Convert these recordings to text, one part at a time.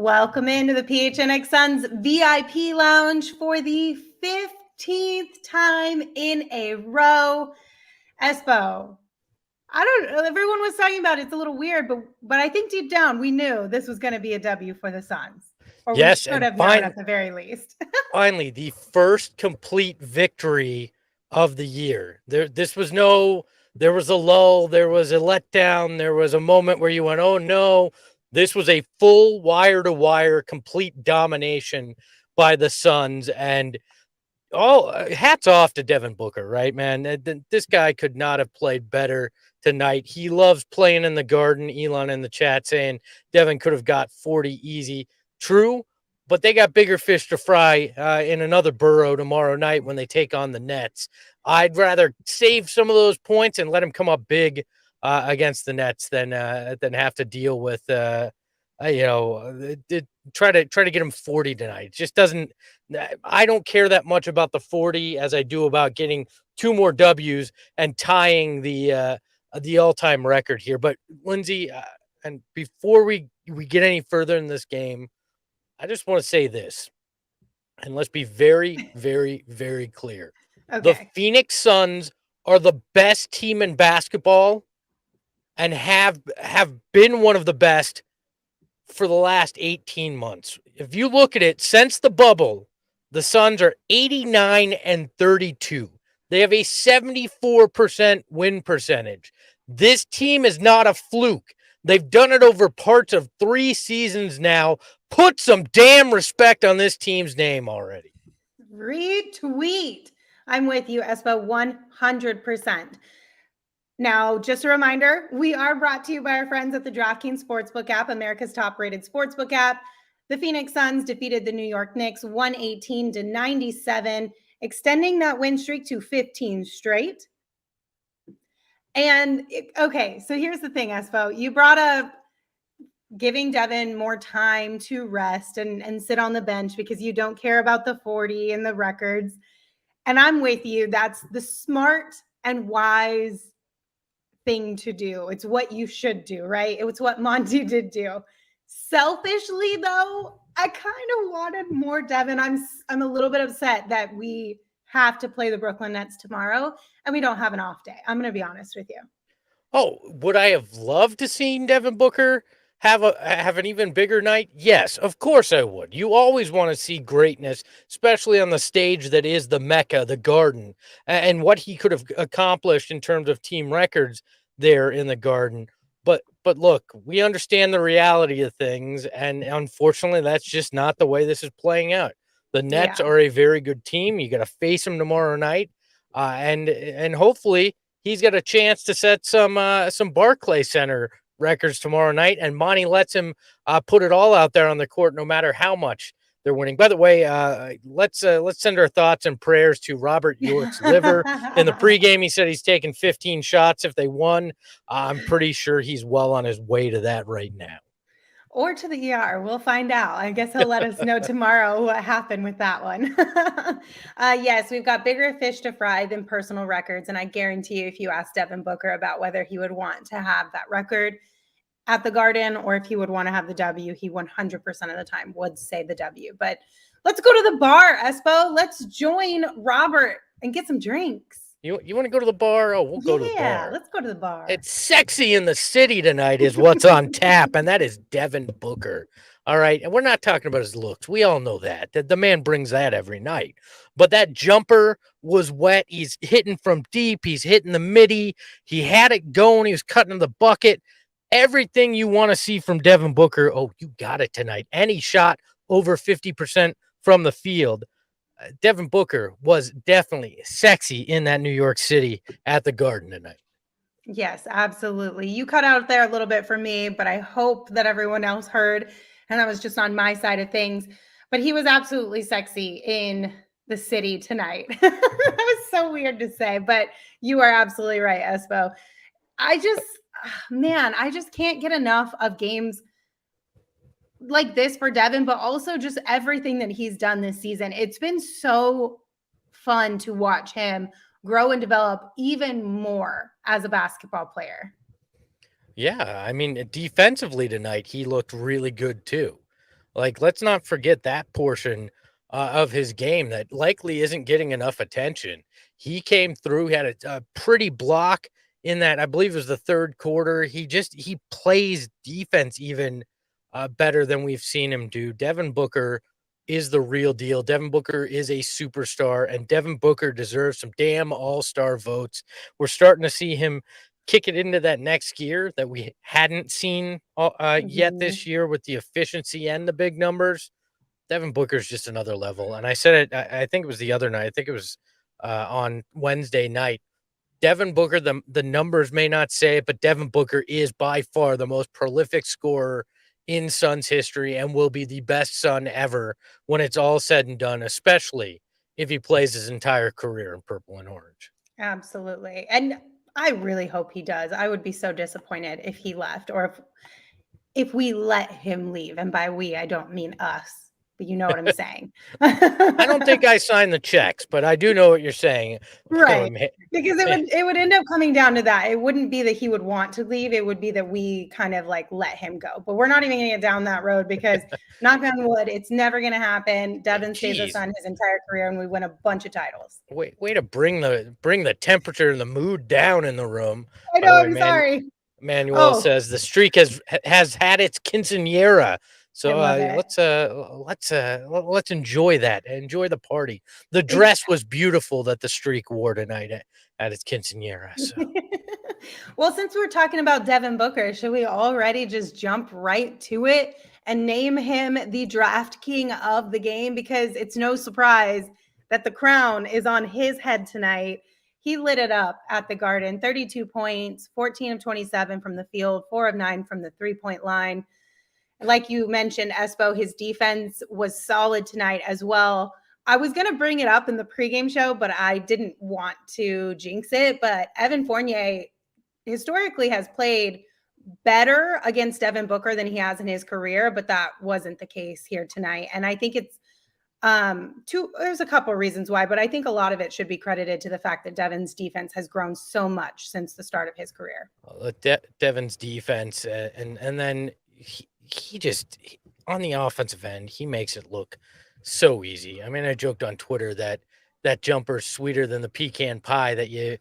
Welcome into the PHNX Suns VIP Lounge for the 15th time in a row. Espo, everyone was talking about it's a little weird, but I think deep down we knew this was going to be a W for the Suns. Or yes, we should have known at the very least. Finally, the first complete victory of the year. There was a lull, there was a letdown, there was a moment where you went, oh no. This was a full wire-to-wire complete domination by the Suns, and hats off to Devin Booker, right, man? This guy could not have played better tonight. He loves playing in the Garden. Elon in the chat saying Devin could have got 40 easy. True, but they got bigger fish to fry in another borough tomorrow night when they take on the Nets. I'd rather save some of those points and let him come up big against the Nets than have to deal with try to get him 40 tonight. It just doesn't. I don't care that much about the 40 as I do about getting 2 more W's and tying the all-time record here. But Lindsey, and before we get any further in this game, I just want to say this, and let's be very, very, very clear. Okay. The Phoenix Suns are the best team in basketball and have been one of the best for the last 18 months. If you look at it, since the bubble, the Suns are 89-32. They have a 74% win percentage. This team is not a fluke. They've done it over parts of 3 seasons now. Put some damn respect on this team's name already. Retweet. I'm with you, Espo, 100%. Now, just a reminder, we are brought to you by our friends at the DraftKings Sportsbook app, America's top-rated sportsbook app. The Phoenix Suns defeated the New York Knicks 118-97, extending that win streak to 15 straight. And, okay, so here's the thing, Espo. You brought up giving Devin more time to rest and sit on the bench because you don't care about the 40 and the records. And I'm with you. That's the smart and wise thing to do. It's what you should do, right? It was what Monty did do. Selfishly, though, I kind of wanted more Devin. I'm a little bit upset that we have to play the Brooklyn Nets tomorrow and we don't have an off day. I'm going to be honest with you. Oh, would I have loved to see Devin Booker have an even bigger night? Yes, of course I would. You always want to see greatness, especially on the stage that is the Mecca, the Garden, and what he could have accomplished in terms of team records there in the Garden. But look, we understand the reality of things, and unfortunately, that's just not the way this is playing out. The Nets are a very good team. You got to face them tomorrow night, and hopefully he's got a chance to set some Barclays Center records tomorrow night, and Monty lets him put it all out there on the court, no matter how much they're winning. By the way, let's send our thoughts and prayers to Robert York's liver. In the pregame, he said he's taking 15 shots if they won. I'm pretty sure he's well on his way to that right now. Or to the ER. We'll find out. I guess he'll let us know tomorrow what happened with that one. Yes, we've got bigger fish to fry than personal records. And I guarantee you, if you ask Devin Booker about whether he would want to have that record at the Garden or if he would want to have the W, he 100% of the time would say the W. But let's go to the bar, Espo. Let's join Robert and get some drinks. You want to go to the bar? Oh, we'll go to the bar. Yeah, let's go to the bar. It's sexy in the city tonight is what's on tap, and that is Devin Booker. All right, and we're not talking about his looks. We all know that. The man brings that every night. But that jumper was wet. He's hitting from deep. He's hitting the midi. He had it going. He was cutting the bucket. Everything you want to see from Devin Booker, oh, you got it tonight. And he shot over 50% from the field. Devin Booker was definitely sexy in that New York City at the Garden tonight. Yes, absolutely. You cut out there a little bit for me, but I hope that everyone else heard, and that was just on my side of things. But he was absolutely sexy in the city tonight. That was so weird to say, but you are absolutely right, Espo. I just can't get enough of games like this for Devin, but also just everything that he's done this season. It's been so fun to watch him grow and develop even more as a basketball player. Yeah, I mean, defensively tonight, he looked really good too. Like, let's not forget that portion of his game that likely isn't getting enough attention. He came through, he had a pretty block in that, I believe it was the third quarter. He plays defense even better than we've seen him do. Devin Booker is the real deal. Devin Booker is a superstar, and Devin Booker deserves some damn all-star votes. We're starting to see him kick it into that next gear that we hadn't seen yet Mhm. this year with the efficiency and the big numbers. Devin Booker's just another level. And I said it, I think it was the other night. I think it was on Wednesday night. Devin Booker, the numbers may not say it, but Devin Booker is by far the most prolific scorer in Suns history and will be the best Sun ever when it's all said and done, especially if he plays his entire career in purple and orange. Absolutely. And I really hope he does. I would be so disappointed if he left or if we let him leave. And by we, I don't mean us, but you know what I'm saying. I don't think I signed the checks, but I do know what you're saying. Right. Because it would end up coming down to that. It wouldn't be that he would want to leave. It would be that we kind of like let him go. But we're not even going to get down that road because knock on wood, it's never going to happen. Devin stays a Sun his entire career and we win a bunch of titles. Way to bring the temperature and the mood down in the room. I By the know, way, I'm sorry. Manuel Oh, says the streak has had its quinceanera. I So love it. let's enjoy that. Enjoy the party. The dress was beautiful that the streak wore tonight at its quinceanera. So Well, since we're talking about Devin Booker, should we already just jump right to it and name him the draft king of the game? Because it's no surprise that the crown is on his head tonight. He lit it up at the Garden, 32 points, 14 of 27 from the field, 4 of 9 from the three-point line. Like you mentioned, Espo, his defense was solid tonight as well. I was going to bring it up in the pregame show, but I didn't want to jinx it. But Evan Fournier historically has played better against Devin Booker than he has in his career, but that wasn't the case here tonight. And I think it's there's a couple of reasons why, but I think a lot of it should be credited to the fact that Devin's defense has grown so much since the start of his career. Devin's defense and then on the offensive end, he makes it look so easy. I mean, I joked on Twitter that that jumper's sweeter than the pecan pie that you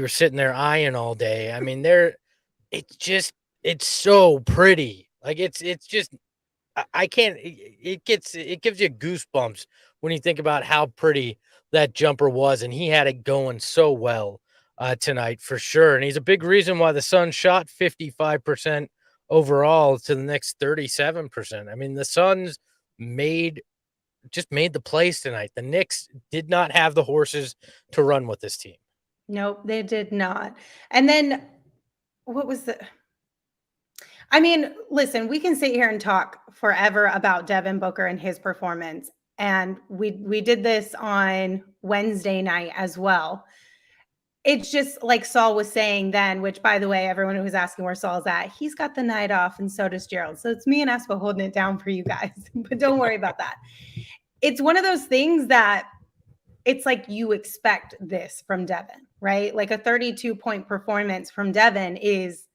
were sitting there eyeing all day. I mean, it's just it's so pretty. Like it's just I can't it gives you goosebumps when you think about how pretty that jumper was, and he had it going so well tonight for sure. And he's a big reason why the Suns shot 55% overall to the Knicks 37%. I mean, the Suns made made the plays tonight. The Knicks did not have the horses to run with this team. Nope, they did not. And then what was the I mean, listen, we can sit here and talk forever about Devin Booker and his performance. And we did this on Wednesday night as well. It's just like Saul was saying then, which by the way, everyone who was asking where Saul's at, he's got the night off and so does Gerald. So it's me and Espo holding it down for you guys. But don't worry about that. It's one of those things that it's like you expect this from Devin, right? Like a 32-point performance from Devin is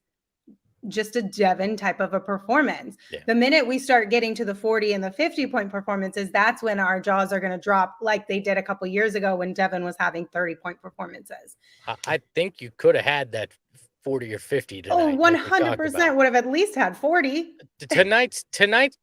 just a Devin type of a performance. Yeah. The minute we start getting to the 40 and the 50-point performances, that's when our jaws are going to drop like they did a couple years ago when Devin was having 30-point performances. I think you could have had that 40 or 50 tonight. Oh, 100% would have at least had 40. Tonight's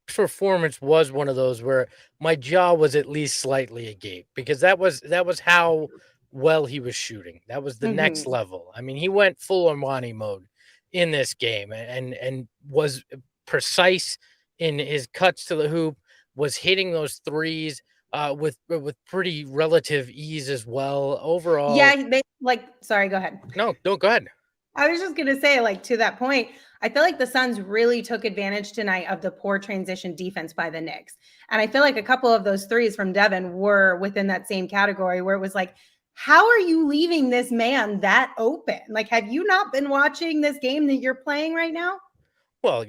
performance was one of those where my jaw was at least slightly agape because that was how well he was shooting. That was the next level. I mean, he went full Armani mode in this game and was precise in his cuts to the hoop, was hitting those threes with pretty relative ease as well. Overall, Yeah, sorry, go ahead. No, go ahead. I was just going to say, like, to that point, I feel like the Suns really took advantage tonight of the poor transition defense by the Knicks. And I feel like a couple of those threes from Devin were within that same category where it was like, how are you leaving this man that open? Like, have you not been watching this game that you're playing right now? Well,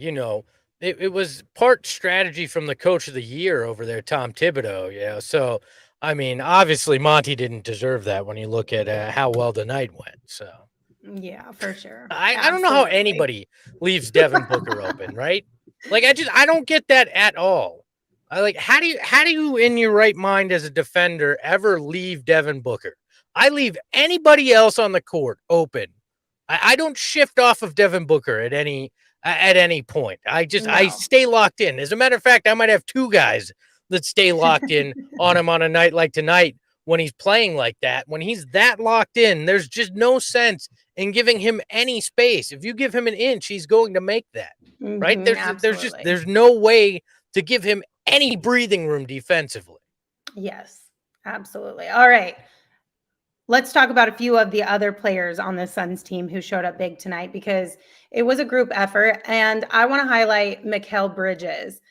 it was part strategy from the coach of the year over there, Tom Thibodeau. So, I mean, obviously Monty didn't deserve that when you look at how well the night went. So, yeah, for sure. I don't know how anybody leaves Devin Booker open, right? Like, I don't get that at all. How do you in your right mind as a defender ever leave Devin Booker? I leave anybody else on the court open. I don't shift off of Devin Booker at any point. I No. stay locked in. As a matter of fact, I might have two guys that stay locked in on him on a night like tonight when he's playing like that. When he's that locked in, there's just no sense in giving him any space. If you give him an inch, he's going to make that. Right? Absolutely. There's no way to give him any breathing room defensively. Yes, absolutely. All right. Let's talk about a few of the other players on the Suns team who showed up big tonight because it was a group effort. And I want to highlight Mikal Bridges.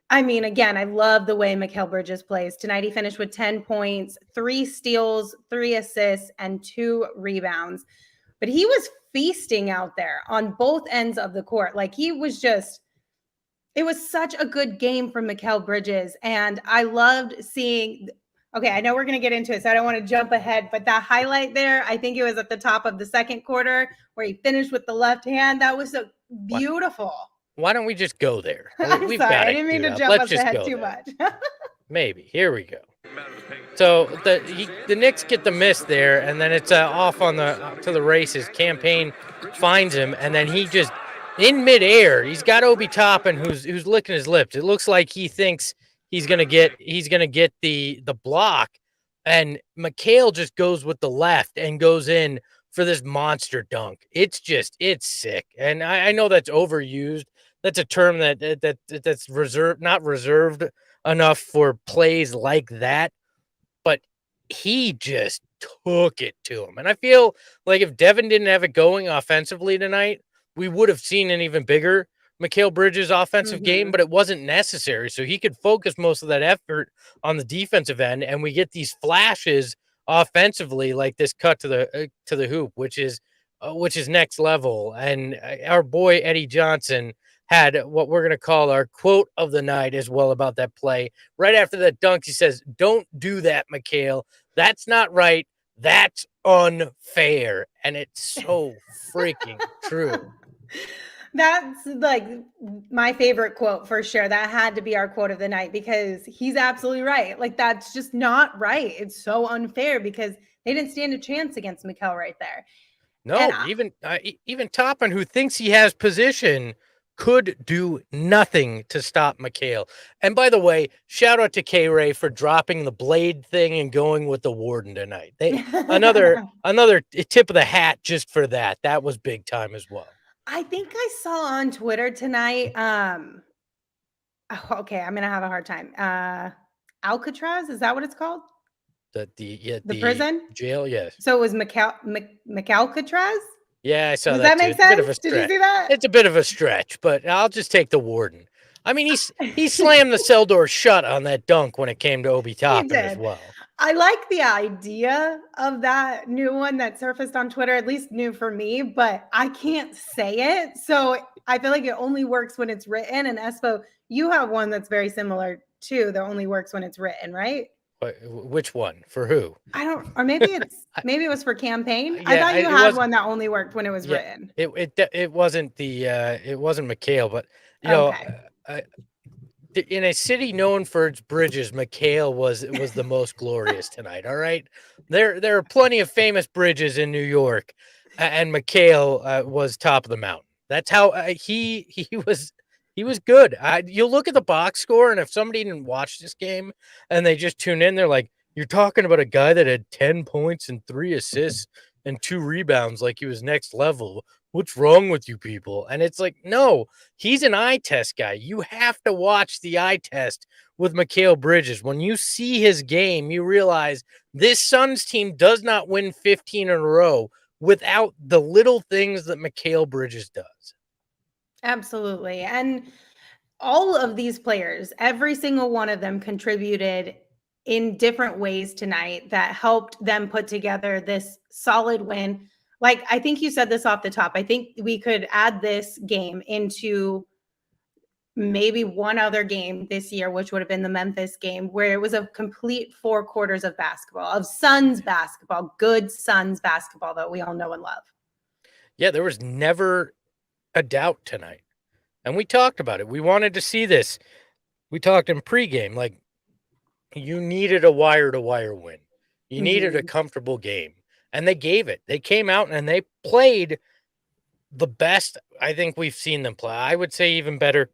I mean, again, I love the way Mikal Bridges plays. Tonight, he finished with 10 points, 3 steals, 3 assists, and 2 rebounds. But he was feasting out there on both ends of the court. Like he was just, it was such a good game from Mikal Bridges. And I loved seeing, okay, I know we're going to get into it, so I don't want to jump ahead, but that highlight there, I think it was at the top of the second quarter where he finished with the left hand. That was so beautiful. Why don't we just go there? I'm We've sorry, got I didn't mean to jump Let's us just ahead go too there. much. Maybe. Here we go. So the Knicks get the miss there, and then it's off on to the races. Campaign finds him, and then he just in midair, he's got Obi Toppin who's licking his lips. It looks like he thinks he's gonna get the block, and Mikal just goes with the left and goes in for this monster dunk. It's sick, and I know that's overused. That's a term that's not reserved enough for plays like that, but he just took it to him. And I feel like if Devin didn't have it going offensively tonight, we would have seen an even bigger Mikal Bridges offensive game, but it wasn't necessary. So he could focus most of that effort on the defensive end, and we get these flashes offensively, like this cut to the hoop, which is next level. And our boy Eddie Johnson had what we're going to call our quote of the night as well about that play. Right after that dunk, he says, "Don't do that, Mikal. That's not right. That's unfair." And it's so freaking true. That's like my favorite quote for sure. That had to be our quote of the night because he's absolutely right. Like that's just not right. It's so unfair because they didn't stand a chance against Mikal right there. No, even Toppin, who thinks he has position, could do nothing to stop Mikal. And by the way, shout out to K-Ray for dropping the blade thing and going with the Warden tonight. Another tip of the hat just for that. That was big time as well. I think I saw on Twitter tonight. Okay, I'm gonna have a hard time. Alcatraz, is that what it's called? The prison jail, yes. So it was McAlcatraz? Yeah, I saw Does that. That make sense? Did you see that? It's a bit of a stretch, but I'll just take the Warden. I mean, he slammed the cell door shut on that dunk when it came to Obi Toppin as well. I like the idea of that new one that surfaced on Twitter, at least new for me, but I can't say it. So I feel like it only works when it's written. And Espo, you have one that's very similar too, that only works when it's written, right? Which one? For who? I don't, or maybe maybe it was for campaign. Yeah, I thought you had one that only worked when it was written. It wasn't Mikal, but you know, in a city known for its bridges, Mikal was the most glorious tonight. All right, there are plenty of famous bridges in New York, and Mikal was top of the mountain. That's how he was good. You look at the box score, and if somebody didn't watch this game and they just tune in, they're like, "You're talking about a guy that had 10 points and 3 assists and 2 rebounds like he was next level. What's wrong with you people?" And it's like, no, he's an eye test guy. You have to watch the eye test with Mikal Bridges. When you see his game, you realize this Suns team does not win 15 in a row without the little things that Mikal Bridges does. Absolutely. And all of these players, every single one of them contributed in different ways tonight that helped them put together this solid win. Like, I think you said this off the top. I think we could add this game into maybe one other game this year, which would have been the Memphis game, where it was a complete 4 quarters of basketball, of Suns basketball, good Suns basketball that we all know and love. Yeah, there was never a doubt tonight. And we talked about it. We wanted to see this. we talked in pregame, like you needed a wire-to-wire win. You needed a Mhm. comfortable game, and they gave it. They came out and they played the best I think we've seen them play. I would say even better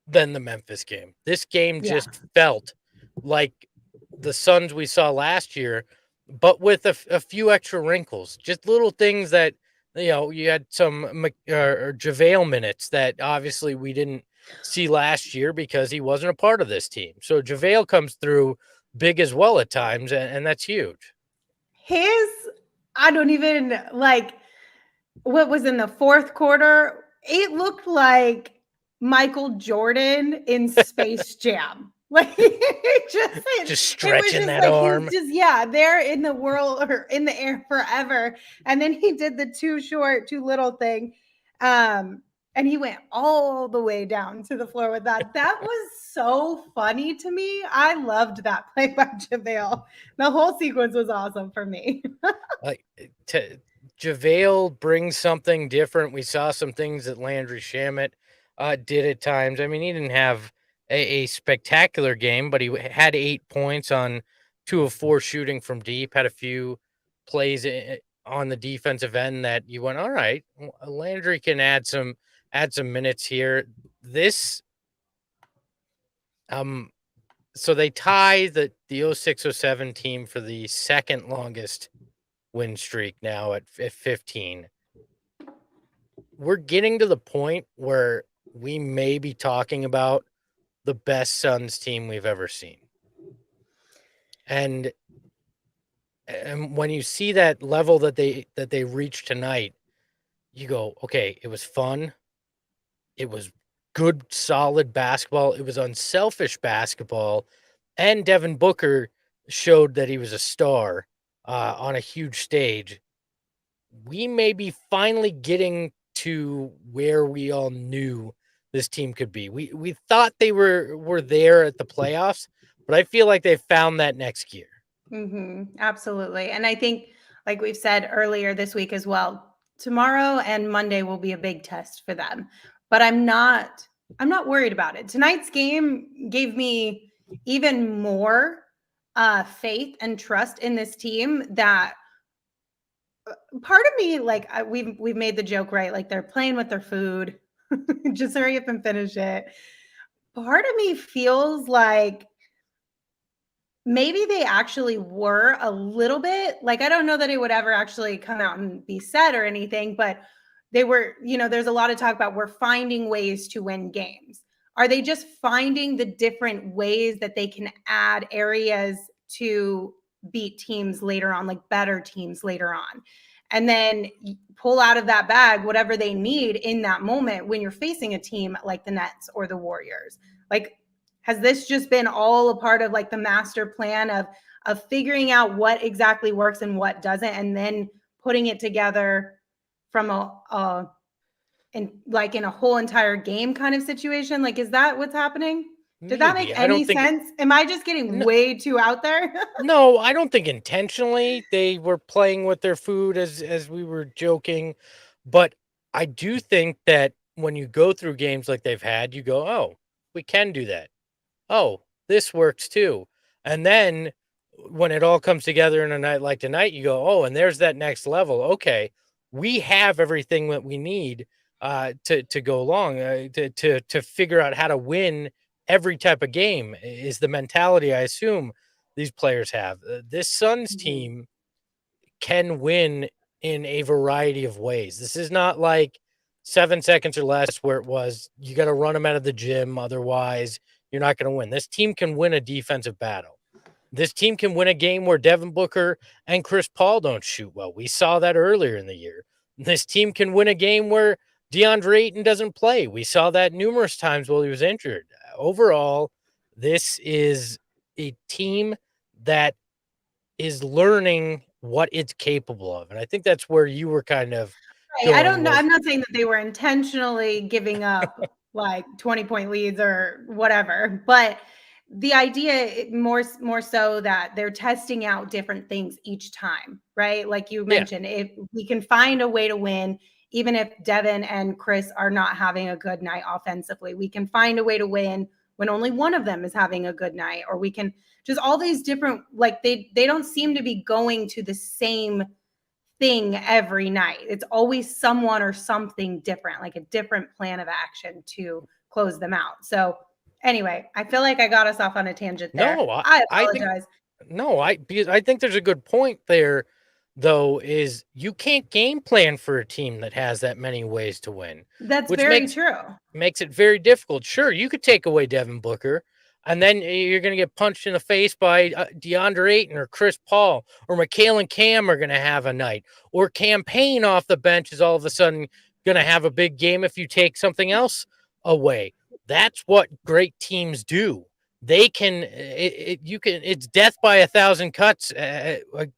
than the Memphis game. This game Yeah. just felt like the Suns we saw last year, but with a few extra wrinkles, just little things that, you had some or JaVale minutes that obviously we didn't see last year because he wasn't a part of this team. So JaVale comes through big as well at times, and that's huge. His, I don't even like what was in the fourth quarter. It looked like Michael Jordan in Space Jam. Like Just it was stretching just that like he's arm. just there in the world or in the air forever. And then he did the too short, too little thing. And he went all the way down to the floor with that. That was so funny to me. I loved that play by JaVale. The whole sequence was awesome for me. Like JaVale brings something different. We saw some things that Landry Shamet did at times. I mean, he didn't have a spectacular game, but he had 8 points on 2 of 4 shooting from deep. Had a few plays on the defensive end that you went, all right, Landry can add some minutes here. This um so they tie the 06-07 team for the second longest win streak now at 15. We're getting to the point where we may be talking about the best Suns team we've ever seen. And when you see that level that they reached tonight, you go, okay, it was fun. It was good, solid basketball. It was unselfish basketball. And Devin Booker showed that he was a star on a huge stage. We may be finally getting to where we all knew this team could be. We thought they were there at the playoffs, but I feel like they found that next gear. Absolutely. And I think, like we've said earlier this week as well, tomorrow and Monday will be a big test for them. But I'm not worried about it. Tonight's game gave me even more faith and trust in this team that part of me, like we've made the joke, right? Like they're playing with their food. Just hurry up and finish it. Part of me feels like maybe they actually were a little bit like, I don't know that it would ever actually come out and be said or anything, but they were, there's a lot of talk about we're finding ways to win games. Are they just finding the different ways that they can add areas to beat teams later on, like better teams later on? And then pull out of that bag whatever they need in that moment when you're facing a team like the Nets or the Warriors. Like, has this just been all a part of like the master plan of figuring out what exactly works and what doesn't, and then putting it together from in a whole entire game kind of situation? Like, is that what's happening? Did that make Maybe. I any don't think sense? Am I just getting no, way too out there? no, I don't think intentionally they were playing with their food as we were joking, but I do think that when you go through games like they've had, you go, "Oh, we can do that. Oh, this works too." And then when it all comes together in a night like tonight, you go, "Oh, and there's that next level. Okay, we have everything that we need to go along to figure out how to win every type of game." Is the mentality I assume these players have. This Suns Mhm. team can win in a variety of ways. This is not like 7 seconds or less where it was you got to run them out of the gym. Otherwise, you're not going to win. This team can win a defensive battle. This team can win a game where Devin Booker and Chris Paul don't shoot well. We saw that earlier in the year. This team can win a game where DeAndre Ayton doesn't play. We saw that numerous times while he was injured. Overall, this is a team that is learning what it's capable of. And I think that's where you were kind of Right. I going don't know. was, I'm not saying that they were intentionally giving up like 20-point leads or whatever, but the idea more so that they're testing out different things each time, right? Like you yeah, mentioned, if we can find a way to win, even if Devin and Chris are not having a good night offensively, we can find a way to win when only one of them is having a good night, or we can just all these different, like they don't seem to be going to the same thing every night. It's always someone or something different, like a different plan of action to close them out. So anyway, I feel like I got us off on a tangent there. No, I I think apologize. because I think there's a good point there, though, is you can't game plan for a team that has that many ways to win, That's which very true. makes it very difficult. Sure, you could take away Devin Booker, and then you're going to get punched in the face by DeAndre Ayton or Chris Paul, or Mikal and Cam are going to have a night, or campaign off the bench is all of a sudden going to have a big game if you take something else away. That's what great teams do. They can, it's death by 1,000 cuts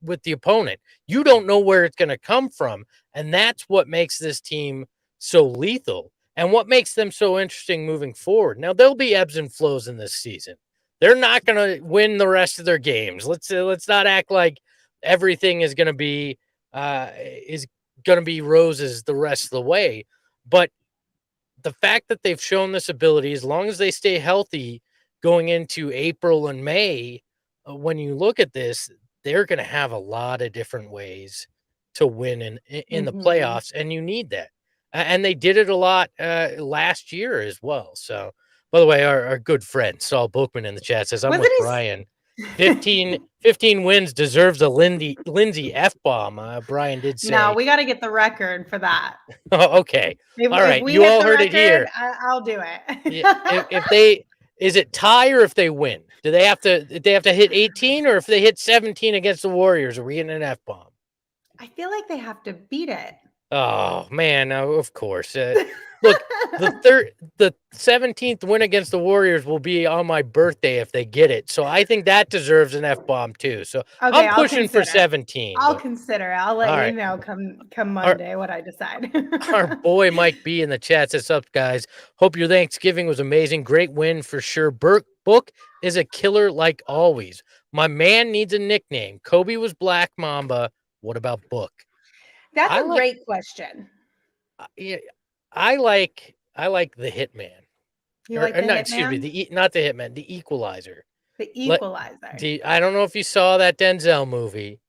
with the opponent. You don't know where it's going to come from. And that's what makes this team so lethal and what makes them so interesting moving forward. Now, there'll be ebbs and flows in this season. They're not going to win the rest of their games. Let's not act like everything is going to be roses the rest of the way. But the fact that they've shown this ability, as long as they stay healthy going into April and May, when you look at this, they're going to have a lot of different ways to win in the playoffs, and you need that. And they did it a lot last year as well. So, by the way, our good friend Saul Bookman in the chat says, I'm with Brian. 15 wins deserves a Lindsey F-bomb. Brian did say. No, we got to get the record for that. Oh, okay. All right. If You all heard it here. I'll do it. If they, is it tie or if they win? Do they have to hit 18, or if they hit 17 against the Warriors, are we getting an F-bomb? I feel like they have to beat it. Oh man, of course. Look, the 17th win against the Warriors will be on my birthday if they get it. So I think that deserves an F-bomb too. So okay, I'm pushing for 17. I'll consider it. I'll let you know come Monday what I decide. Our boy Mike B in the chat says, up guys, hope your Thanksgiving was amazing. Great win for sure. Book is a killer like always. My man needs a nickname. Kobe was Black Mamba. What about Book? That's a great question. I like the Hitman. You like the Hitman? Excuse me, not the Hitman, the Equalizer. The Equalizer. I don't know if you saw that Denzel movie,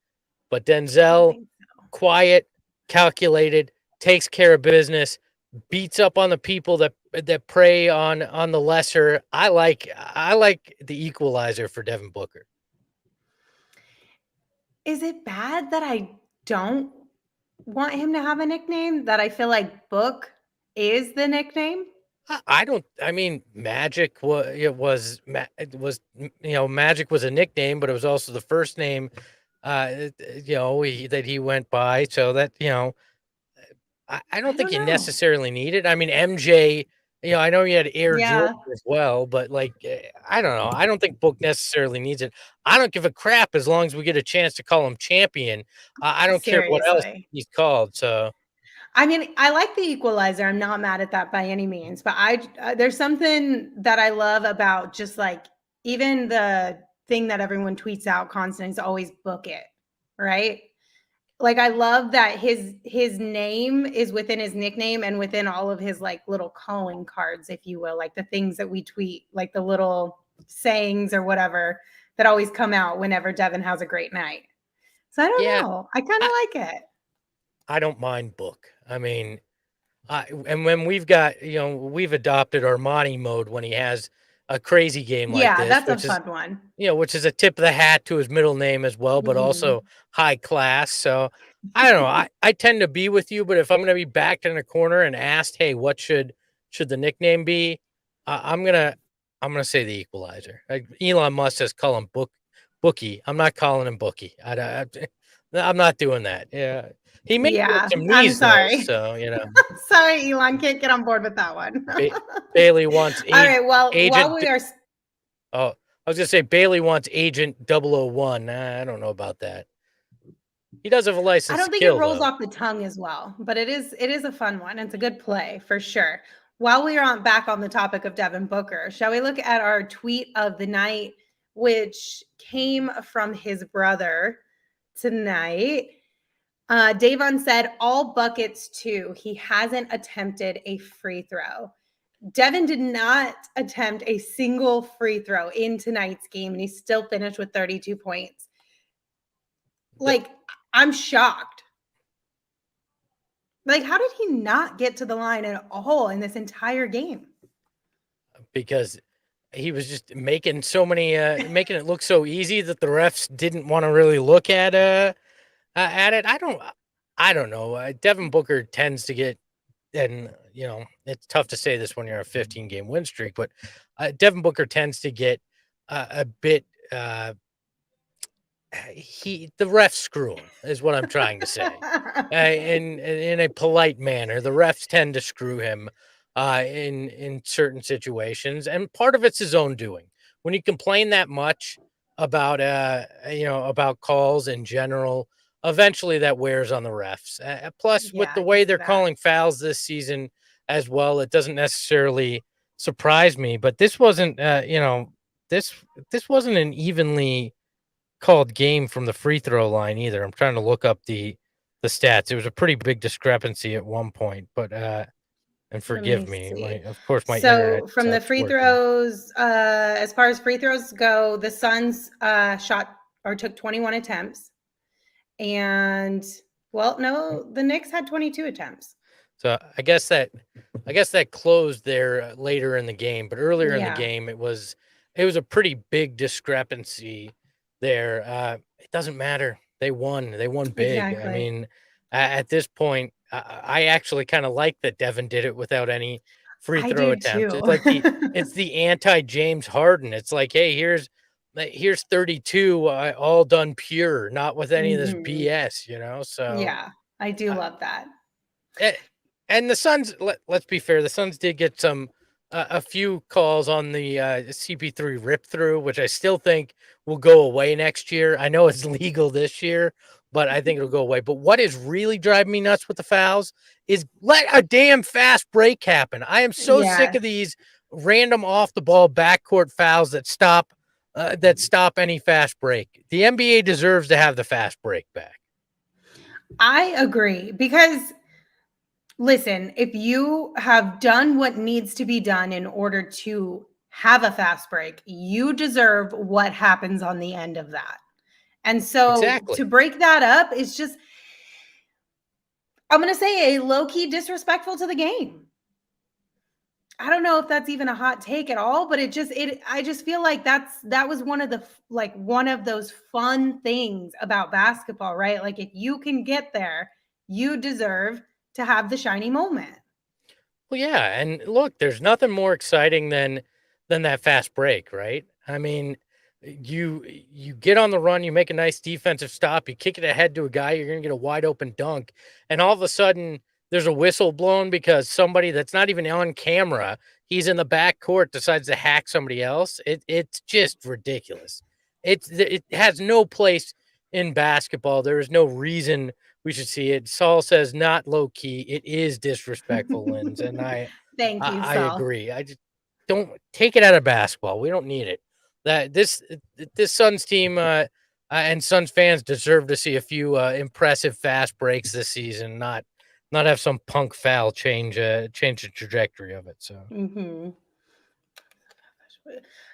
but Denzel, quiet, calculated, takes care of business, beats up on the people that prey on the lesser. I like the Equalizer for Devin Booker. Is it bad that I don't want him to have a nickname, that I feel like Book is the nickname? I mean, Magic was Magic was a nickname, but it was also the first name, that he went by. So that, I don't think you necessarily need it. I mean, MJ, I know you had Air Jordan as well, but I don't know. I don't think Book necessarily needs it. I don't give a crap as long as we get a chance to call him champion. I don't care what else he's called. So. I mean, I like the Equalizer. I'm not mad at that by any means, but there's something that I love about just even the thing that everyone tweets out constantly is always book it, right? I love that his name is within his nickname and within all of his little calling cards, if you will, the things that we tweet, the little sayings or whatever that always come out whenever Devin has a great night. So I don't know. I kind of like it. I don't mind Book. I mean, and when we've got, we've adopted Armani mode when he has a crazy game like this. Yeah, that's a fun one. Which is a tip of the hat to his middle name as well, but also high class. So I don't know. I tend to be with you, but if I'm going to be backed in a corner and asked, hey, what should the nickname be? I'm gonna say the Equalizer. Elon Musk says call him Bookie. I'm not calling him Bookie. I'm not doing that. Yeah. He made some knees, I'm sorry. Though, so, Sorry, Elon, can't get on board with that one. Bailey wants All right, well, while we are... Oh, I was going to say Bailey wants Agent 001. I don't know about that. He does have a license. I don't think it rolls off the tongue as well, but it is a fun one. It's a good play for sure. While we are back on the topic of Devin Booker, shall we look at our tweet of the night, which came from his brother tonight? Davon said, all buckets too. He hasn't attempted a free throw. Devin did not attempt a single free throw in tonight's game, and he still finished with 32 points. Like, I'm shocked. Like, how did he not get to the line at all in this entire game? Because he was just making so many, making it look so easy that the refs didn't want to really look at it. I don't know. Devin Booker tends to get, and it's tough to say this when you're a 15-game win streak, but Devin Booker tends to get a bit. The refs screw him is what I'm trying to say, in a polite manner. The refs tend to screw him in certain situations, and part of it's his own doing. When you complain that much about about calls in general, eventually that wears on the refs. Plus, with the way they're calling fouls this season as well, it doesn't necessarily surprise me. But this wasn't, this wasn't an evenly called game from the free throw line either. I'm trying to look up the stats. It was a pretty big discrepancy at one point, but and forgive me. Of course, my internet. So from the free throws, as far as free throws go, the Suns shot or took 21 attempts, and the Knicks had 22 attempts. So I guess that closed there later in the game, but earlier in the game it was a pretty big discrepancy there. It doesn't matter. They won. They won big. Exactly. I mean, at this point, I actually kind of like that Devin did it without any free throw attempts. It's like it's the anti James Harden. It's like, hey, here's 32, all done pure, not with any of this BS. So yeah, I do love that. And the Suns, let's be fair, the Suns did get a few calls on the CP3 rip through, which I still think will go away next year. I know it's legal this year, but I think it'll go away. But what is really driving me nuts with the fouls is let a damn fast break happen. I am so sick of these random off the ball backcourt fouls that stop any fast break. The NBA deserves to have the fast break back. I agree, because listen, if you have done what needs to be done in order to have a fast break, you deserve what happens on the end of that. And so to break that up is just, I'm going to say, a low-key disrespectful to the game. I don't know if that's even a hot take at all, but I just feel like that was one of those fun things about basketball, right? Like, if you can get there, you deserve to have the shiny moment. Well, yeah, and look, there's nothing more exciting than that fast break, right? I mean, you get on the run, you make a nice defensive stop, you kick it ahead to a guy, you're going to get a wide open dunk, and all of a sudden there's a whistle blown because somebody that's not even on camera, he's in the back court, decides to hack somebody else. It's just ridiculous. It has no place in basketball. There is no reason we should see it. Saul says not low key. It is disrespectful, Linz, and I agree. I just don't take it out of basketball. We don't need it. That this Suns team and Suns fans deserve to see a few impressive fast breaks this season. Not have some punk foul change the trajectory of it. So.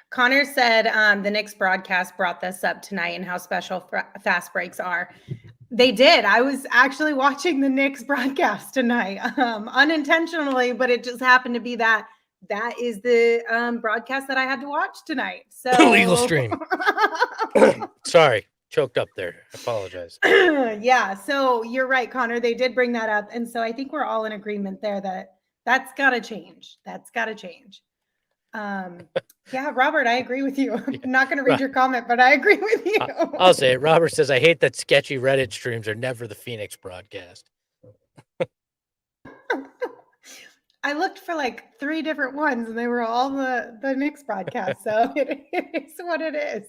Connor said the Knicks broadcast brought this up tonight and how special fast breaks are. They did. I was actually watching the Knicks broadcast tonight, unintentionally, but it just happened to be that is the broadcast that I had to watch tonight. So illegal stream. Sorry, choked up there. I apologize. Yeah, so you're right, Connor. They did bring that up, and so I think we're all in agreement there that that's got to change. That's got to change. Yeah, Robert, I agree with you. I'm not going to read your comment, but I agree with you. I'll say it. Robert says, I hate that sketchy Reddit streams are never the Phoenix broadcast. I looked for like 3 different ones and they were all the Knicks broadcast. So it is what it is.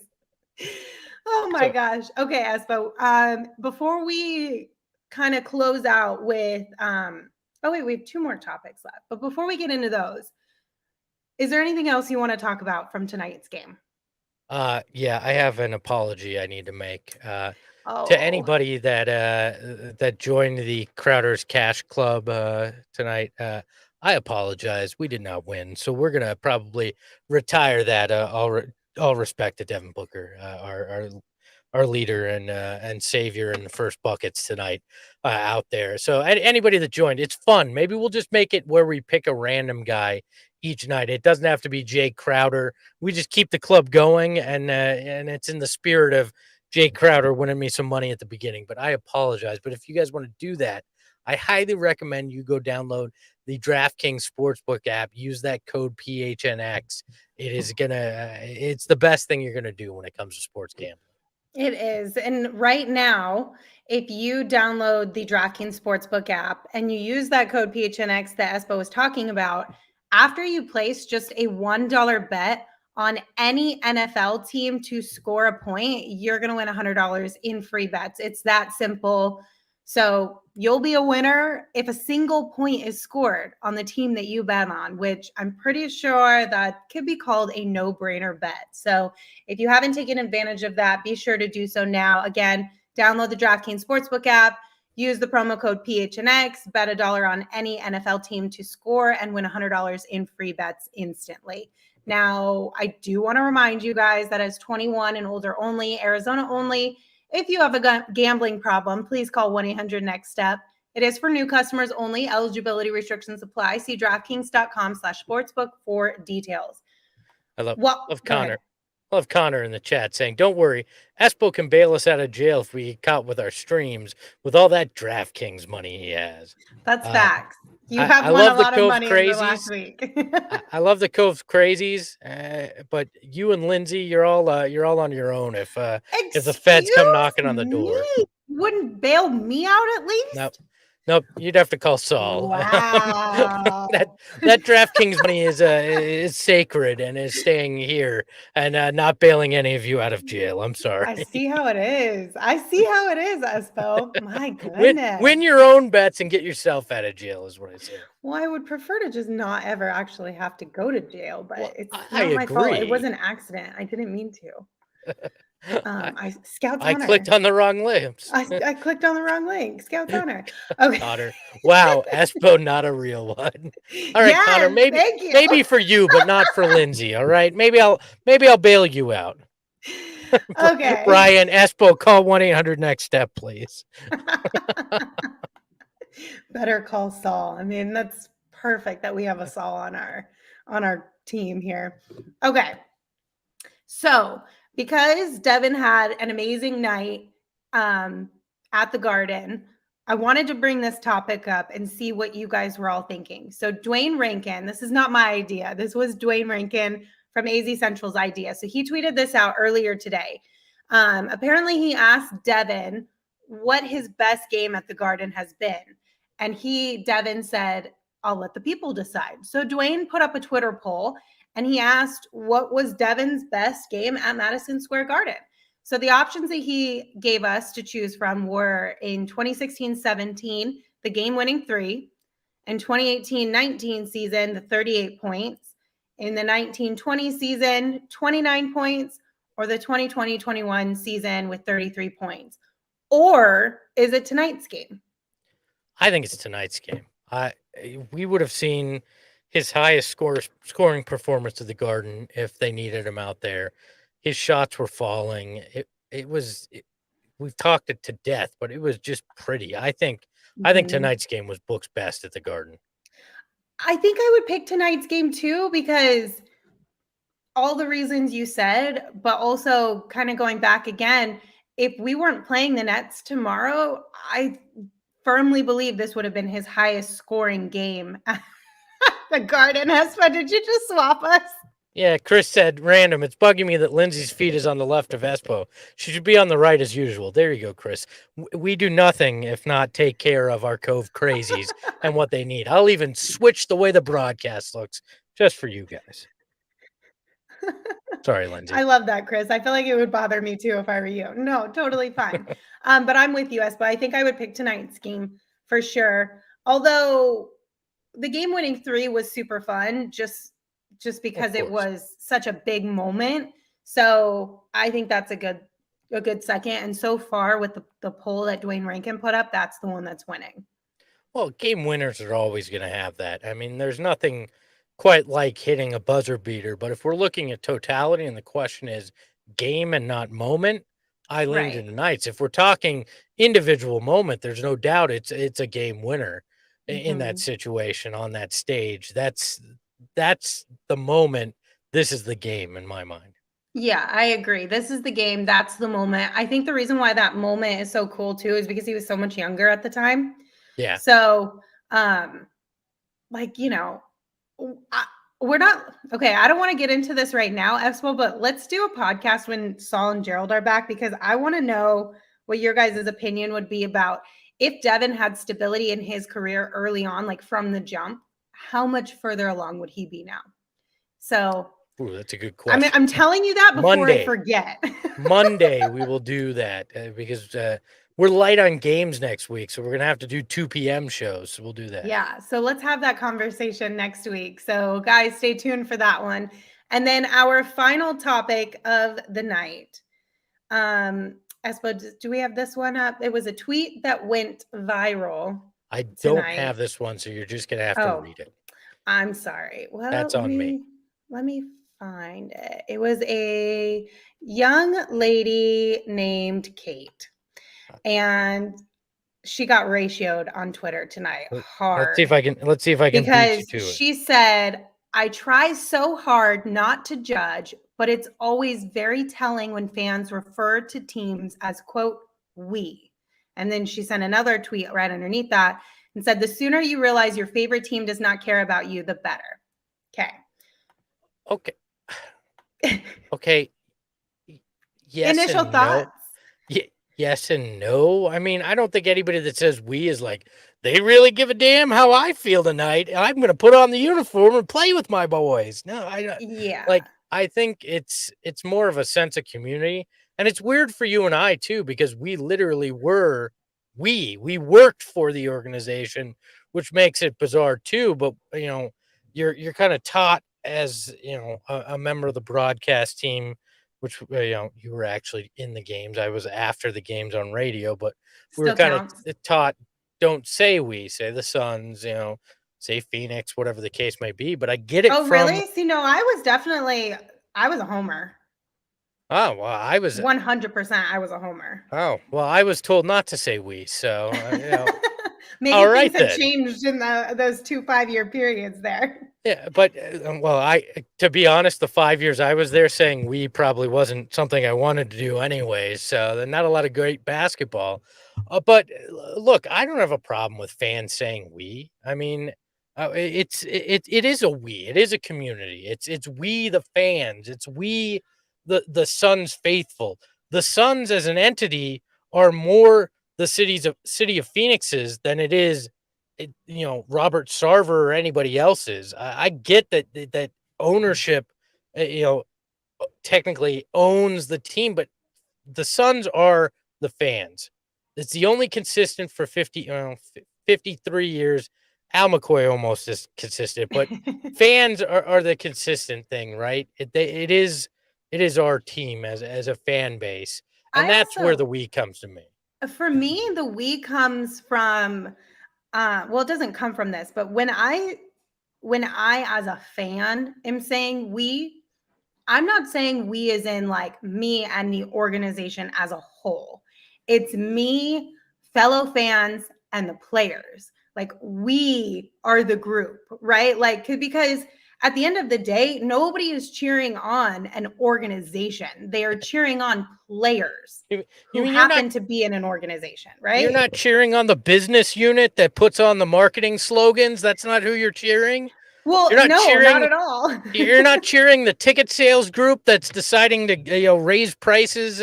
Oh my gosh. Okay, Espo. Before we kind of close out with we have 2 more topics left. But before we get into those, is there anything else you want to talk about from tonight's game? Yeah, I have an apology I need to make to anybody that joined the Crowder's Cash Club tonight. I apologize. We did not win, so we're gonna probably retire that. All respect to Devin Booker, our leader and savior in the first buckets tonight out there. So anybody that joined, it's fun. Maybe we'll just make it where we pick a random guy each night. It doesn't have to be Jay Crowder. We just keep the club going, and it's in the spirit of Jay Crowder winning me some money at the beginning. But I apologize. But if you guys want to do that, I highly recommend you go download the DraftKings Sportsbook app. Use that code PHNX. It's the best thing you're gonna do when it comes to sports gambling. It is. And right now, if you download the DraftKings Sportsbook app and you use that code PHNX that Espo was talking about, after you place just a $1 bet on any NFL team to score a point, you're going to win $100 in free bets. It's that simple. So you'll be a winner if a single point is scored on the team that you bet on, which I'm pretty sure that could be called a no-brainer bet. So if you haven't taken advantage of that, be sure to do so now. Again, download the DraftKings Sportsbook app, use the promo code PHNX, bet $1 on any NFL team to score and win $100 in free bets instantly. Now, I do want to remind you guys that it's 21 and older only, Arizona only. If you have a gambling problem, please call 1-800-NEXT-STEP. It is for new customers only. Eligibility restrictions apply. See DraftKings.com/sportsbook for details. I love Connor. Ahead. Love Connor in the chat saying, "Don't worry, Espo can bail us out of jail if we get caught with our streams with all that DraftKings money he has." That's facts. You have I won a love the lot of Cove money in the last Crazies. week. I love the Cove Crazies, but you and Lindsey, you're all on your own if the feds come knocking on the door. You wouldn't bail me out at least? Nope, you'd have to call Saul. Wow. that DraftKings money is sacred and is staying here and not bailing any of you out of jail. I'm sorry. I see how it is. Espo. My goodness. Win your own bets and get yourself out of jail is what I say. Well, I would prefer to just not ever actually have to go to jail, but it's I not my fault. agree. It was an accident. I didn't mean to. I clicked on the wrong links. I clicked on the wrong link. Scout's honor. Okay. Connor. Wow, Espo, not a real one. All right, Yes, Connor. Maybe for you, but not for Lindsey. All right. Maybe I'll bail you out. Okay. Brian, Espo, call 1-800-NEXT-STEP, please. Better call Saul. I mean, that's perfect that we have a Saul on our team here. Okay. So because Devin had an amazing night at the Garden, I wanted to bring this topic up and see what you guys were all thinking. So Dwayne Rankin, this is not my idea. This was Dwayne Rankin from AZ Central's idea. So he tweeted this out earlier today. Apparently he asked Devin what his best game at the Garden has been. And Devin said, "I'll let the people decide." So Dwayne put up a Twitter poll and he asked what was Devin's best game at Madison Square Garden. So the options that he gave us to choose from were in 2016-17, the game-winning 3, in 2018-19 season, the 38 points, in the 19-20 season, 29 points, or the 2020-21 season with 33 points. Or is it tonight's game? I think it's tonight's game. We would have seen his highest scoring performance at the Garden if they needed him out there. His shots were falling. We've talked it to death, but it was just pretty. I think tonight's game was Book's best at the Garden. I think I would pick tonight's game too, because all the reasons you said, but also kind of going back again, if we weren't playing the Nets tomorrow, I firmly believe this would have been his highest scoring game at the Garden. Espo, did you just swap us? Yeah, Chris said, random. It's bugging me that Lindsey's feet is on the left of Espo. She should be on the right as usual. There you go, Chris. We do nothing if not take care of our Cove Crazies and what they need. I'll even switch the way the broadcast looks just for you guys. Sorry, Lindsey. I love that, Chris. I feel like it would bother me too if I were you. No, totally fine. But I'm with you, Espo. I think I would pick tonight's game for sure. Although the game-winning 3 was super fun, just because it was such a big moment. So I think that's a good second. And so far with the poll that Dwayne Rankin put up, that's the one that's winning. Well, game winners are always going to have that. I mean, there's nothing quite like hitting a buzzer beater, but if we're looking at totality and the question is game and not moment, I lean to Right. the Knights. If we're talking individual moment, there's no doubt it's a game winner in that Mhm. situation on that stage. That's the moment. This is the game in my mind. Yeah, I agree. This is the game. That's the moment. I think the reason why that moment is so cool too is because he was so much younger at the time. Yeah. So, um, like, you know, I, we're not okay. I don't want to get into this right now, Expo, but let's do a podcast when Saul and Gerald are back because I want to know what your guys' opinion would be about if Devin had stability in his career early on, like from the jump, how much further along would he be now? So Ooh, that's a good I'm question. telling you that before I Monday. forget. Monday, we will do that because we're light on games next week. So we're going to have to do 2 p.m. shows. So we'll do that. Yeah, so let's have that conversation next week. So, guys, stay tuned for that one. And then our final topic of the night. Espo, do we have this one up? It was a tweet that went viral I don't tonight. have this one. So you're just going to have to Oh, read it. I'm sorry. Well, That's on me. let me find it. It was a young lady named Kate, and she got ratioed on Twitter tonight Let's see if hard. I can. Let's see if I can beat you Because to it. she said, I try so hard not to judge, but it's always very telling when fans refer to teams as, quote, we. And then she sent another tweet right underneath that and said, the sooner you realize your favorite team does not care about you, the better. Okay. Okay. Okay. Yes Initial and no. thoughts. Yes and no. I mean, I don't think anybody that says we is like, they really give a damn how I feel tonight. I'm going to put on the uniform and play with my boys. No, I don't. Yeah. Like, I think it's more of a sense of community. And it's weird for you and I too, because we literally were we worked for the organization, which makes it bizarre too. But you're kind of taught as a member of the broadcast team, which you were actually in the games. I was after the games on radio, but we were Still kind of counts. taught, don't say we, say the Suns, say Phoenix, whatever the case may be. But I get it Oh, from, really? See, no, I was a homer. oh well, 100% I was a homer. I was told not to say we. So all Maybe things right had then. changed in those 2 5-year periods there. Yeah, but to be honest, the 5 years I was there, saying we probably wasn't something I wanted to do anyway. So not a lot of great basketball. But look, I don't have a problem with fans saying we. I mean, it is a we. It is a community. It's we the fans. It's we the Suns faithful. The Suns as an entity are more the city of Phoenix's than it is Robert Sarver or anybody else's. I get that ownership, technically owns the team, but the Suns are the fans. It's the only consistent for 53 years. Al McCoy almost is consistent, but fans are the consistent thing, right? It is our team as a fan base, and I that's where the also, we comes to me. for me, the we comes from, well, it doesn't come from this, but when I as a fan am saying we, I'm not saying we as in like me and the organization as a whole. It's me, fellow fans, and the players. Like we are the group, right? Like because at the end of the day, nobody is cheering on an organization. They are cheering on players You who mean you're not happen to be in an organization, You're right? not cheering on the business unit that puts on the marketing slogans? That's not who you're cheering? Well, You're not no, not cheering at all. you're not cheering the ticket sales group that's deciding to raise prices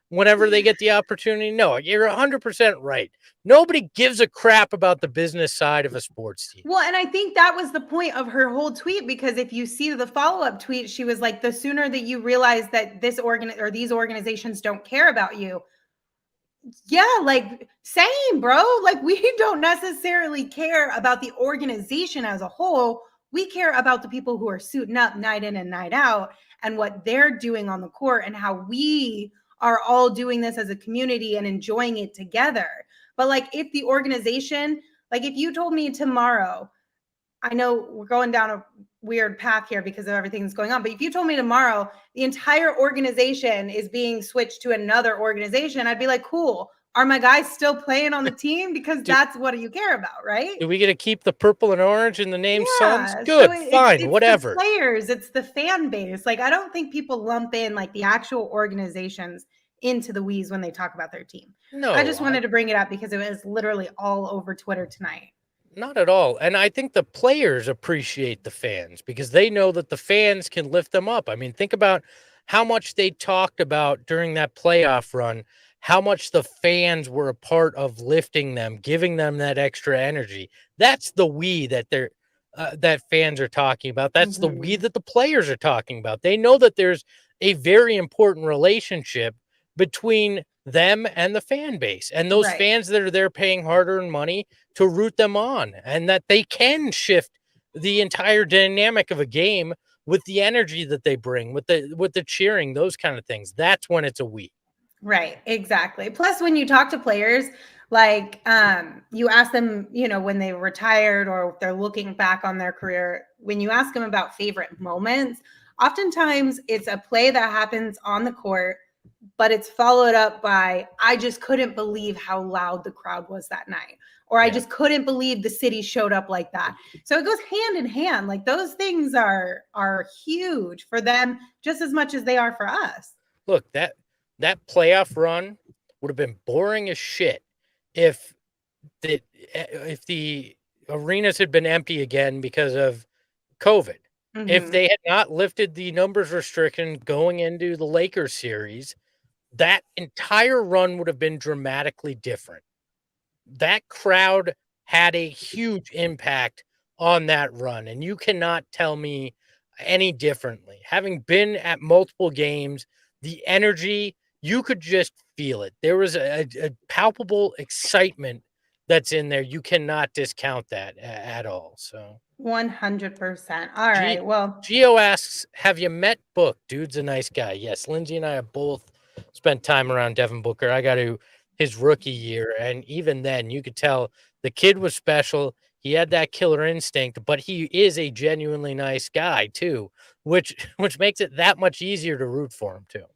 whenever they get the opportunity? No, you're 100% right. Nobody gives a crap about the business side of a sports team. Well, and I think that was the point of her whole tweet because if you see the follow-up tweet, she was like, the sooner that you realize that this these organizations don't care about you. Yeah, like same, bro. Like we don't necessarily care about the organization as a whole. We care about the people who are suiting up night in and night out and what they're doing on the court and how we are all doing this as a community and enjoying it together. But like if the organization Like if you told me tomorrow, I know we're going down a weird path here because of everything that's going on, but if you told me tomorrow the entire organization is being switched to another organization, I'd be like, cool. Are my guys still playing on the team? Because that's what you care about, right? Do we get to keep the purple and orange in the name Suns? Yeah. So Good, fine, it's whatever. the players, it's the fan base. Like I don't think people lump in like the actual organizations into the weeds when they talk about their team. No, I just wanted to bring it up because it was literally all over Twitter tonight. not at all. And I think the players appreciate the fans because they know that the fans can lift them up. I mean, think about how much they talked about during that playoff run, how much the fans were a part of lifting them, giving them that extra energy. That's the we that they're that fans are talking about. That's the we that the players are talking about. They know that there's a very important relationship between them and the fan base and those fans that are there paying hard-earned money to root them on, and that they can shift the entire dynamic of a game with the energy that they bring, with the cheering, those kind of things. That's when it's a we. Right, exactly. Plus, when you talk to players, like you ask them, when they retired or if they're looking back on their career, when you ask them about favorite moments, oftentimes it's a play that happens on the court, but it's followed up by, I just couldn't believe how loud the crowd was that night. Or I just couldn't believe the city showed up like that. So it goes hand in hand. Like those things are huge for them just as much as they are for us. Look, that playoff run would have been boring as shit if the arenas had been empty again because of COVID. If they had not lifted the numbers restriction going into the Lakers series, that entire run would have been dramatically different. That crowd had a huge impact on that run, and you cannot tell me any differently. Having been at multiple games, the energy, you could just feel it. There was a palpable excitement that's in there. You cannot discount that at all. So 100%. All right. Well, Gio asks, have you met Book? Dude's a nice guy. Yes, Lindsey and I have both spent time around Devin Booker. I got to his rookie year, and even then, you could tell the kid was special. He had that killer instinct, but he is a genuinely nice guy too, which makes it that much easier to root for him too.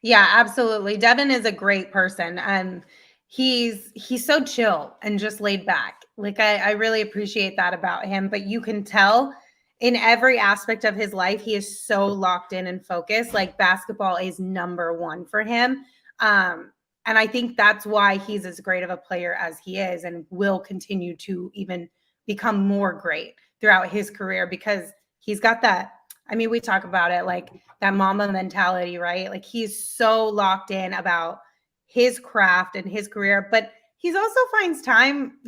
yeah, absolutely. Devin is a great person, and he's so chill and just laid back. Like I really appreciate that about him. But you can tell in every aspect of his life, he is so locked in and focused. Like basketball is number one for him. And I think that's why he's as great of a player as he is and will continue to even become more great throughout his career because he's got that. I mean, we talk about it like that mama mentality, right? Like he's so locked in about his craft and his career, but he's also finds time,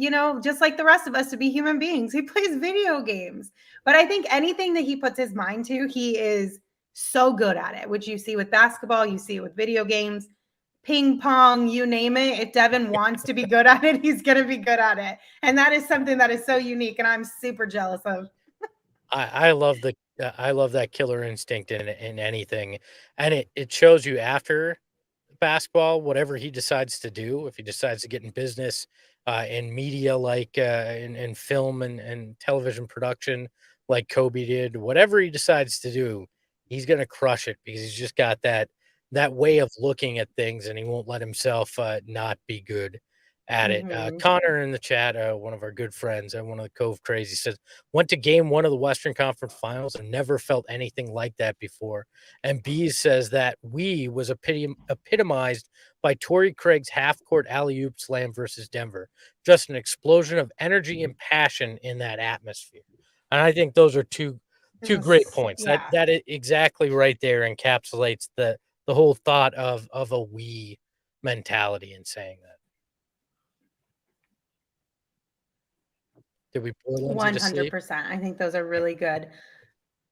just like the rest of us to be human beings. He plays video games, but I think anything that he puts his mind to, he is so good at it, which you see with basketball, you see it with video games, ping pong, you name it. If Devin wants to be good at it, he's going to be good at it. And that is something that is so unique and I'm super jealous of. I love that killer instinct in anything, and it shows you after basketball, whatever he decides to do, if he decides to get in business, in media, like in film and television production, like Kobe did, whatever he decides to do, he's gonna crush it because he's just got that way of looking at things, and he won't let himself not be good at it. Connor in the chat, one of our good friends and one of the Cove Crazy, says, went to game one of the Western Conference Finals and never felt anything like that before. And Bees says that we was epitomized by Torrey Craig's half-court alley-oop slam versus Denver. Just an explosion of energy and passion in that atmosphere. And I think those are two great points. Yeah. That is exactly right there encapsulates the whole thought of a we mentality in saying that. Did we bore Lindsey to sleep? 100%. I think those are really good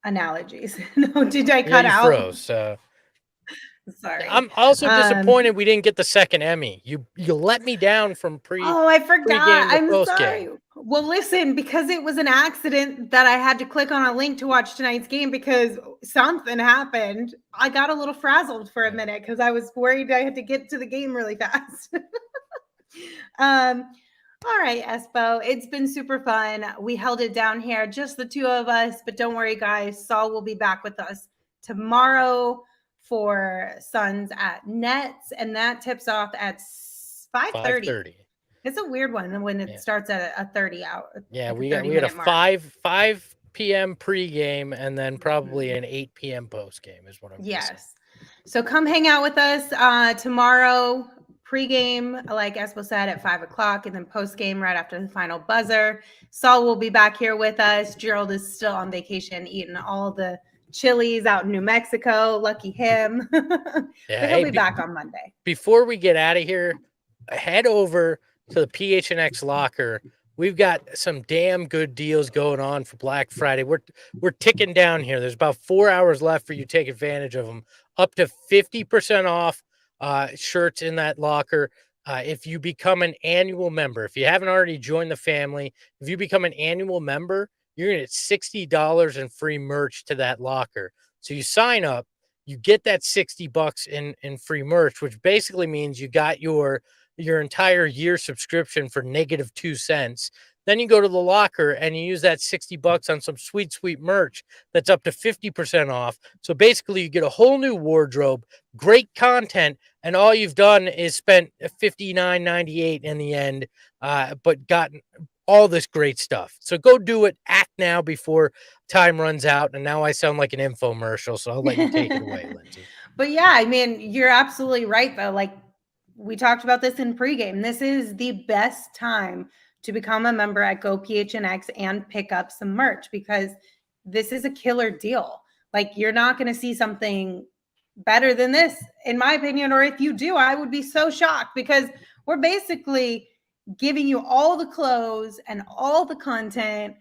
analogies. No, did I Yeah, cut you out? froze. Sorry. I'm also disappointed we didn't get the second Emmy. You let me down from Oh, I pre-game forgot. to I'm post sorry. game. Well, listen, because it was an accident that I had to click on a link to watch tonight's game because something happened. I got a little frazzled for a minute because I was worried I had to get to the game really fast. All right, Espo, it's been super fun. We held it down here, just the two of us, but don't worry, guys. Saul will be back with us tomorrow for Suns at Nets, and that tips off at 5:30. 5:30. It's a weird one when it starts at a 30 hour. Yeah, like we had a 5 p.m. pregame and then probably an 8 p.m. postgame is what I'm guessing. Yes. So come hang out with us tomorrow. Pregame, like Espo said, at 5 o'clock, and then postgame right after the final buzzer. Saul will be back here with us. Gerald is still on vacation eating all the chilies out in New Mexico. Lucky him. Yeah, But he'll be back on Monday. Before we get out of here, head over to the PHNX locker. We've got some damn good deals going on for Black Friday. We're ticking down here. There's about 4 hours left for you to take advantage of them. Up to 50% off shirts in that locker. If you become an annual member, if you haven't already joined the family, if you become an annual member, you're going to get $60 in free merch to that locker. So you sign up, you get that $60 in free merch, which basically means you got your entire year subscription for -2 cents. Then you go to the locker and you use that $60 on some sweet, sweet merch that's up to 50% off. So basically, you get a whole new wardrobe, great content, and all you've done is spent $59.98 in the end, but gotten all this great stuff. So go do it. Act now before time runs out. And now I sound like an infomercial, so I'll let you take it away, Lindsey. But yeah, I mean, you're absolutely right, though. Like we talked about this in pregame. This is the best time to become a member at Go PHNX and pick up some merch because this is a killer deal. Like you're not going to see something better than this, in my opinion. Or if you do, I would be so shocked because we're basically giving you all the clothes and all the content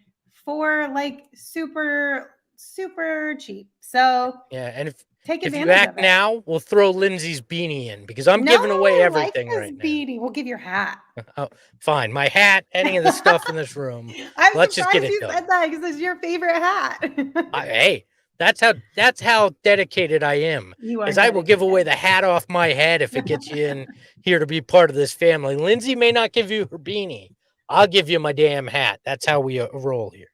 for like super, super cheap. So yeah, and take if advantage you act of it. now, we'll throw Lindsey's beanie in because I'm giving away everything like right beanie. now. We'll give your hat. Oh, fine. My hat, any of the stuff in this room. I'm Let's just get surprised it you done. said that because it's your favorite hat. Hey, that's how dedicated I am. You are Because I will give away dedicated. the hat off my head if it gets you in here to be part of this family. Lindsey may not give you her beanie. I'll give you my damn hat. That's how we roll here.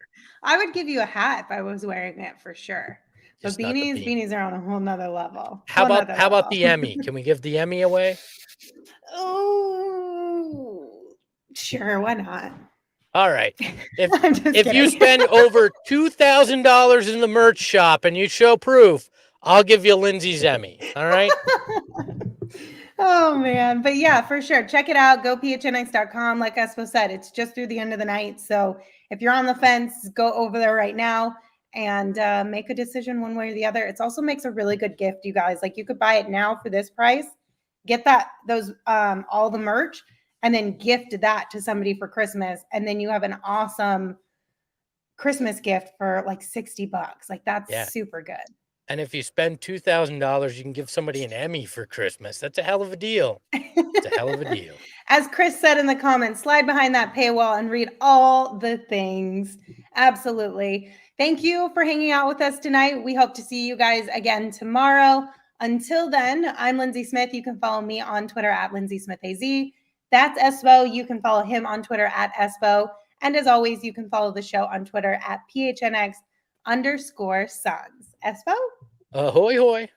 I would give you a hat if I was wearing it for sure. But Just not the beanie. beanies are on a whole nother level. How about the Emmy? Can we give the Emmy away? Oh, sure. Why not? All right. If you spend over $2,000 in the merch shop and you show proof, I'll give you Lindsey's Emmy. All right. Oh man, but yeah, for sure. Check it out. Go phnx.com. Like Espo said, it's just through the end of the night. So if you're on the fence, go over there right now and make a decision one way or the other. It also makes a really good gift, you guys. Like you could buy it now for this price, get those all the merch, and then gift that to somebody for Christmas, and then you have an awesome Christmas gift for like $60. Like that's super good. And if you spend $2,000, you can give somebody an Emmy for Christmas. That's a hell of a deal. It's a hell of a deal. As Chris said in the comments, slide behind that paywall and read all the things. Absolutely. Thank you for hanging out with us tonight. We hope to see you guys again tomorrow. Until then, I'm Lindsey Smith. You can follow me on Twitter at LindseySmithAZ. That's Espo. You can follow him on Twitter at Espo. And as always, you can follow the show on Twitter at PHNX_Suns. Espo? Ahoy, hoy.